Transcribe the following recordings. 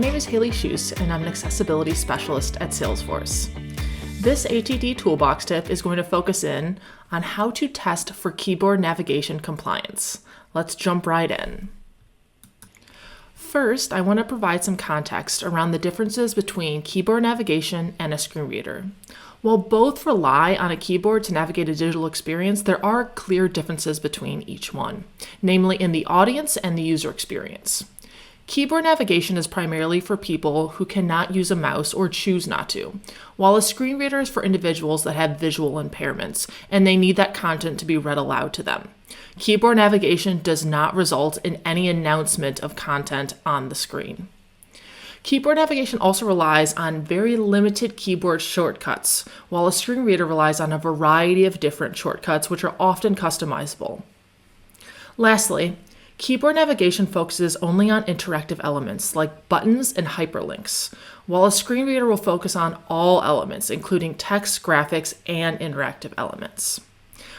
name is Haley Schuss, and I'm an accessibility specialist at Salesforce. This ATD Toolbox tip is going to focus in on how to test for keyboard navigation compliance. Let's jump right in. First, I want to provide some context around the differences between keyboard navigation and a screen reader. While both rely on a keyboard to navigate a digital experience, there are clear differences between each one, namely in the audience and the user experience. Keyboard navigation is primarily for people who cannot use a mouse or choose not to, while a screen reader is for individuals that have visual impairments and they need that content to be read aloud to them. Keyboard navigation does not result in any announcement of content on the screen. Keyboard navigation also relies on very limited keyboard shortcuts, while a screen reader relies on a variety of different shortcuts which are often customizable. Lastly, keyboard navigation focuses only on interactive elements like buttons and hyperlinks, while a screen reader will focus on all elements, including text, graphics, and interactive elements.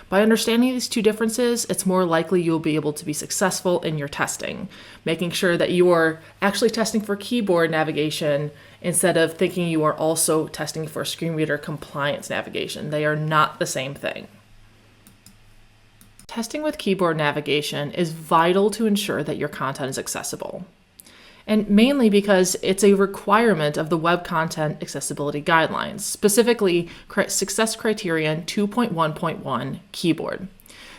By understanding these two differences, it's more likely you'll be able to be successful in your testing, making sure that you are actually testing for keyboard navigation instead of thinking you are also testing for screen reader compliance navigation. They are not the same thing. Testing with keyboard navigation is vital to ensure that your content is accessible, and mainly because it's a requirement of the Web Content Accessibility Guidelines, specifically Success Criterion 2.1.1 Keyboard.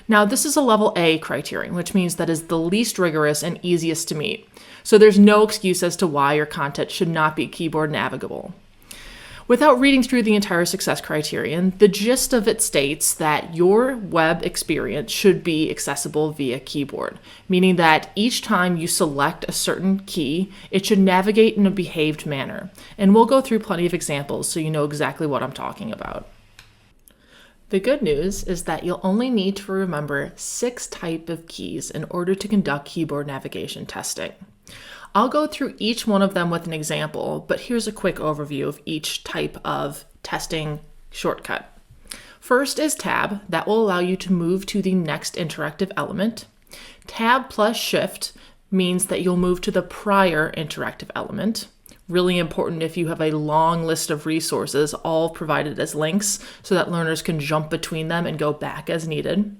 Now, this is a level A criterion, which means that is the least rigorous and easiest to meet, so there's no excuse as to why your content should not be keyboard navigable. Without reading through the entire success criterion, the gist of it states that your web experience should be accessible via keyboard, meaning that each time you select a certain key, it should navigate in a behaved manner. And we'll go through plenty of examples so you know exactly what I'm talking about. The good news is that you'll only need to remember 6 types of keys in order to conduct keyboard navigation testing. I'll go through each one of them with an example, but here's a quick overview of each type of testing shortcut. First is Tab. That will allow you to move to the next interactive element. Tab plus Shift means that you'll move to the prior interactive element. Really important if you have a long list of resources, all provided as links, so that learners can jump between them and go back as needed.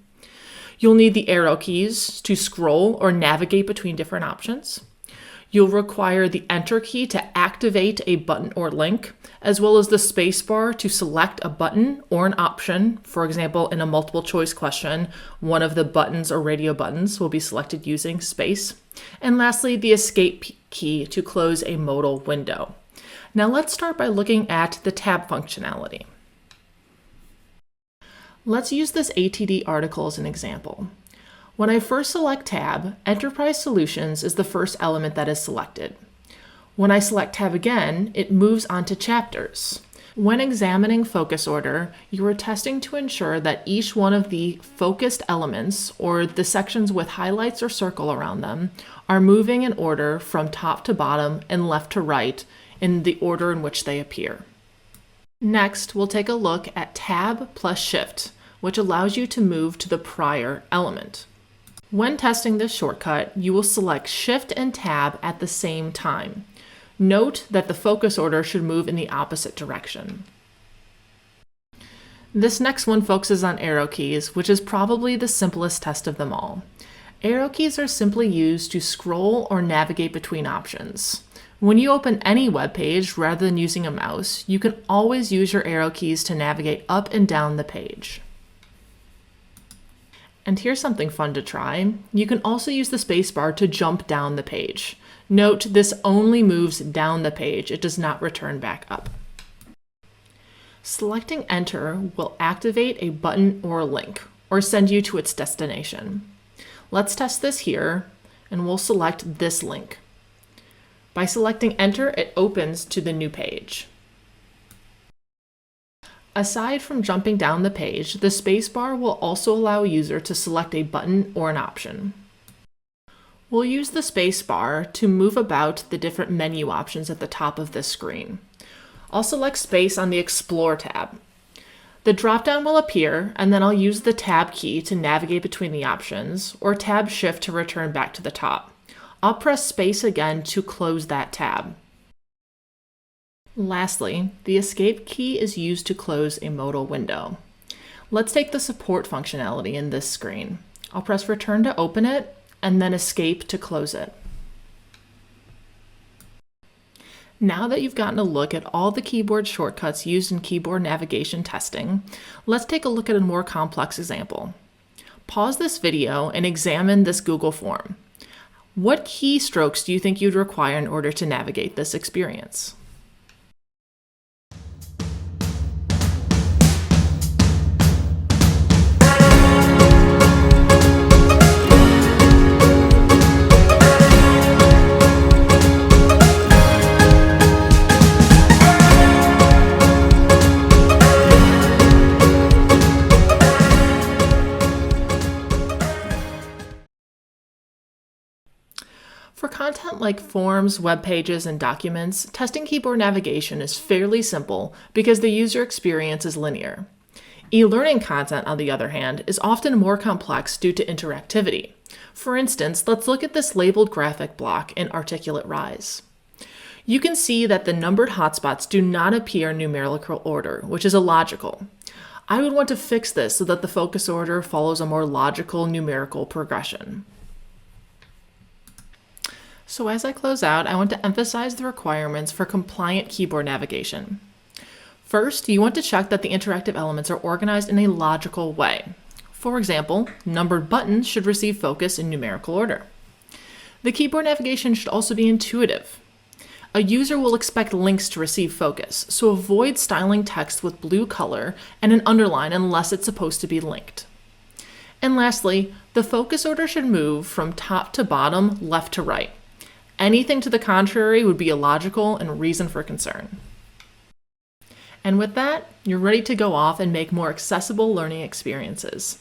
You'll need the arrow keys to scroll or navigate between different options. You'll require the Enter key to activate a button or link, as well as the spacebar to select a button or an option. For example, in a multiple choice question, one of the buttons or radio buttons will be selected using space. And lastly, the Escape key to close a modal window. Now let's start by looking at the Tab functionality. Let's use this ATD article as an example. When I first select Tab, Enterprise Solutions is the first element that is selected. When I select Tab again, it moves on to Chapters. When examining focus order, you are testing to ensure that each one of the focused elements, or the sections with highlights or circle around them, are moving in order from top to bottom and left to right in the order in which they appear. Next, we'll take a look at Tab plus Shift, which allows you to move to the prior element. When testing this shortcut, you will select Shift and Tab at the same time. Note that the focus order should move in the opposite direction. This next one focuses on arrow keys, which is probably the simplest test of them all. Arrow keys are simply used to scroll or navigate between options. When you open any web page rather than using a mouse, you can always use your arrow keys to navigate up and down the page. And here's something fun to try. You can also use the spacebar to jump down the page. Note, this only moves down the page. It does not return back up. Selecting Enter will activate a button or a link, or send you to its destination. Let's test this here, and we'll select this link. By selecting Enter, it opens to the new page. Aside from jumping down the page, the spacebar will also allow a user to select a button or an option. We'll use the spacebar to move about the different menu options at the top of this screen. I'll select Space on the Explore tab. The dropdown will appear, and then I'll use the Tab key to navigate between the options, or Tab Shift to return back to the top. I'll press Space again to close that tab. Lastly, the escape key is used to close a modal window. Let's take the support functionality in this screen. I'll press return to open it and then escape to close it. Now that you've gotten a look at all the keyboard shortcuts used in keyboard navigation testing, let's take a look at a more complex example. Pause this video and examine this Google form. What keystrokes do you think you'd require in order to navigate this experience? For content like forms, web pages, and documents, testing keyboard navigation is fairly simple because the user experience is linear. E-learning content, on the other hand, is often more complex due to interactivity. For instance, let's look at this labeled graphic block in Articulate Rise. You can see that the numbered hotspots do not appear in numerical order, which is illogical. I would want to fix this so that the focus order follows a more logical numerical progression. So as I close out, I want to emphasize the requirements for compliant keyboard navigation. First, you want to check that the interactive elements are organized in a logical way. For example, numbered buttons should receive focus in numerical order. The keyboard navigation should also be intuitive. A user will expect links to receive focus, so avoid styling text with blue color and an underline unless it's supposed to be linked. And lastly, the focus order should move from top to bottom, left to right. Anything to the contrary would be illogical and a reason for concern. And with that, you're ready to go off and make more accessible learning experiences.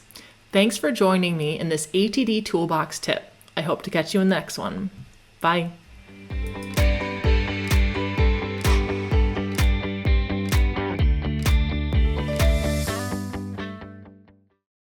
Thanks for joining me in this ATD Toolbox tip. I hope to catch you in the next one. Bye.